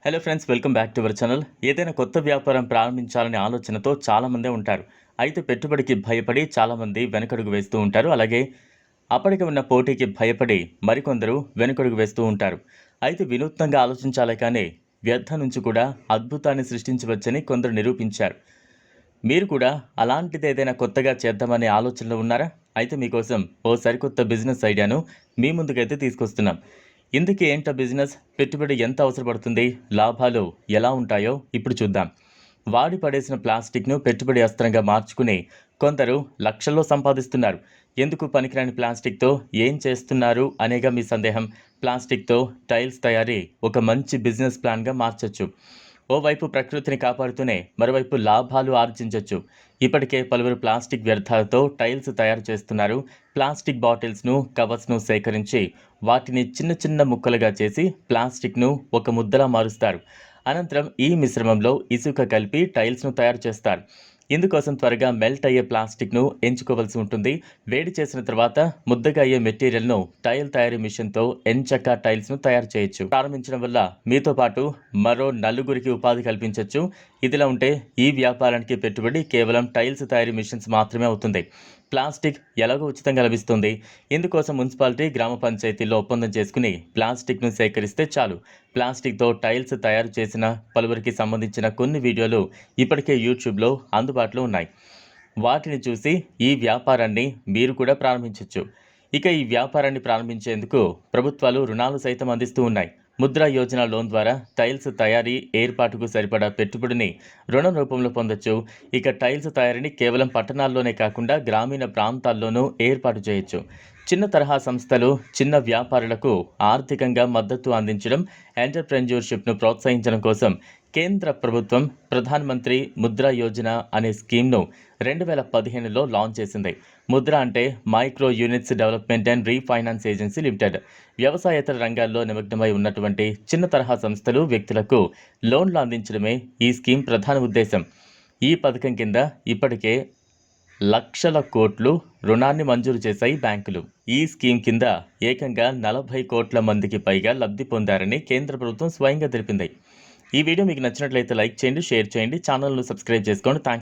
Hello friends, welcome back to our channel. ఏదైనా కొత్త వ్యాపారం ప్రారంభించాలనే ఆలోచనతో చాలామందే ఉంటారు. అయితే పెట్టుబడికి భయపడి చాలామంది వెనకడుగు వేస్తూ ఉంటారు. అలాగే అప్పటికి ఉన్న పోటీకి భయపడి మరికొందరు వెనకడుగు వేస్తూ ఉంటారు. అయితే వినూత్నంగా ఆలోచించాలే కానీ వ్యర్థం నుంచి కూడా అద్భుతాన్ని సృష్టించవచ్చని కొందరు నిరూపించారు. మీరు కూడా అలాంటిది ఏదైనా కొత్తగా చేద్దామనే ఆలోచనలో ఉన్నారా? అయితే మీకోసం ఓ సరికొత్త బిజినెస్ ఐడియాను మీ ముందుకైతే తీసుకొస్తున్నాం. ఇందుకే ఏంటా బిజినెస్, పెట్టుబడి ఎంత అవసరపడుతుంది, లాభాలు ఎలా ఉంటాయో ఇప్పుడు చూద్దాం. వాడి పడేసిన ప్లాస్టిక్ను పెట్టుబడి అస్త్రంగా మార్చుకుని కొందరు లక్షల్లో సంపాదిస్తున్నారు. ఎందుకు పనికిరాని ప్లాస్టిక్తో ఏం చేస్తున్నారు అనేగా మీ సందేహం. ప్లాస్టిక్తో టైల్స్ తయారీ ఒక మంచి బిజినెస్ ప్లాన్గా మార్చొచ్చు. ఓవైపు ప్రకృతిని కాపాడుతూనే మరోవైపు లాభాలు ఆర్జించవచ్చు. ఇప్పటికే పలువురు ప్లాస్టిక్ వ్యర్థాలతో టైల్స్ తయారు చేస్తున్నారు. ప్లాస్టిక్ బాటిల్స్ను, కవర్స్ను సేకరించి వాటిని చిన్న చిన్న ముక్కలుగా చేసి ప్లాస్టిక్ను ఒక ముద్దలా మారుస్తారు. అనంతరం ఈ మిశ్రమంలో ఇసుక కలిపి టైల్స్ను తయారు చేస్తారు. ఇందుకోసం త్వరగా మెల్ట్ అయ్యే ప్లాస్టిక్ను ఎంచుకోవాల్సి ఉంటుంది. వేడి చేసిన తర్వాత ముద్దగా అయ్యే మెటీరియల్ను టైల్ తయారీ మిషన్తో ఎంచక్కా టైల్స్ను తయారు చేయొచ్చు. ప్రారంభించడం వల్ల మీతో పాటు మరో నలుగురికి ఉపాధి కల్పించవచ్చు. ఇదిలా ఉంటే ఈ వ్యాపారానికి పెట్టుబడి కేవలం టైల్స్ తయారీ మిషన్స్ మాత్రమే అవుతుంది. ప్లాస్టిక్ ఎలాగో ఉచితంగా లభిస్తుంది. ఇందుకోసం మున్సిపాలిటీ, గ్రామ పంచాయతీల్లో ఒప్పందం చేసుకుని ప్లాస్టిక్ను సేకరిస్తే చాలు. ప్లాస్టిక్తో టైల్స్ తయారు చేసిన పలువురికి సంబంధించిన కొన్ని వీడియోలు ఇప్పటికే యూట్యూబ్లో అందుబాటులో ఉన్నాయి. వాటిని చూసి ఈ వ్యాపారాన్ని మీరు కూడా ప్రారంభించవచ్చు. ఇక ఈ వ్యాపారాన్ని ప్రారంభించేందుకు ప్రభుత్వాలు రుణాలు సైతం అందిస్తూ ఉన్నాయి. ముద్రా యోజన లోన్ ద్వారా టైల్స్ తయారీ, ఏర్పాటుకు సరిపడా పెట్టుబడిని రుణం రూపంలో పొందొచ్చు. ఇక టైల్స్ తయారీని కేవలం పట్టణాల్లోనే కాకుండా గ్రామీణ ప్రాంతాల్లోనూ ఏర్పాటు చేయొచ్చు. చిన్న తరహా సంస్థలు, చిన్న వ్యాపారులకు ఆర్థికంగా మద్దతు అందించడం, ఎంటర్‌ప్రెన్యూర్‌షిప్‌ను ప్రోత్సహించడం కోసం కేంద్ర ప్రభుత్వం ప్రధాన్ మంత్రి ముద్రా యోజన అనే స్కీమ్‌ను 2015లో లాంచ్ చేసింది. ముద్ర అంటే micro units development and refinance agency limited. వ్యవసాయేతర రంగాల్లో నిమగ్నమై ఉన్నటువంటి చిన్న తరహా సంస్థలు, వ్యక్తులకు లోన్లు అందించడమే ఈ స్కీమ్ ప్రధాన ఉద్దేశం. ఈ పథకం కింద ఇప్పటికే లక్షల కోట్లు రుణాన్ని మంజూరు చేశాయి బ్యాంకులు. ఈ స్కీమ్ కింద ఏకంగా 40 కోట్ల మందికి పైగా లబ్ధి పొందారని కేంద్ర ప్రభుత్వం స్వయంగా తెలిపింది. ఈ వీడియో మీకు నచ్చినట్లయితే లైక్ చేయండి, షేర్ చేయండి, ఛానల్ను సబ్స్క్రైబ్ చేసుకోండి. థ్యాంక్స్.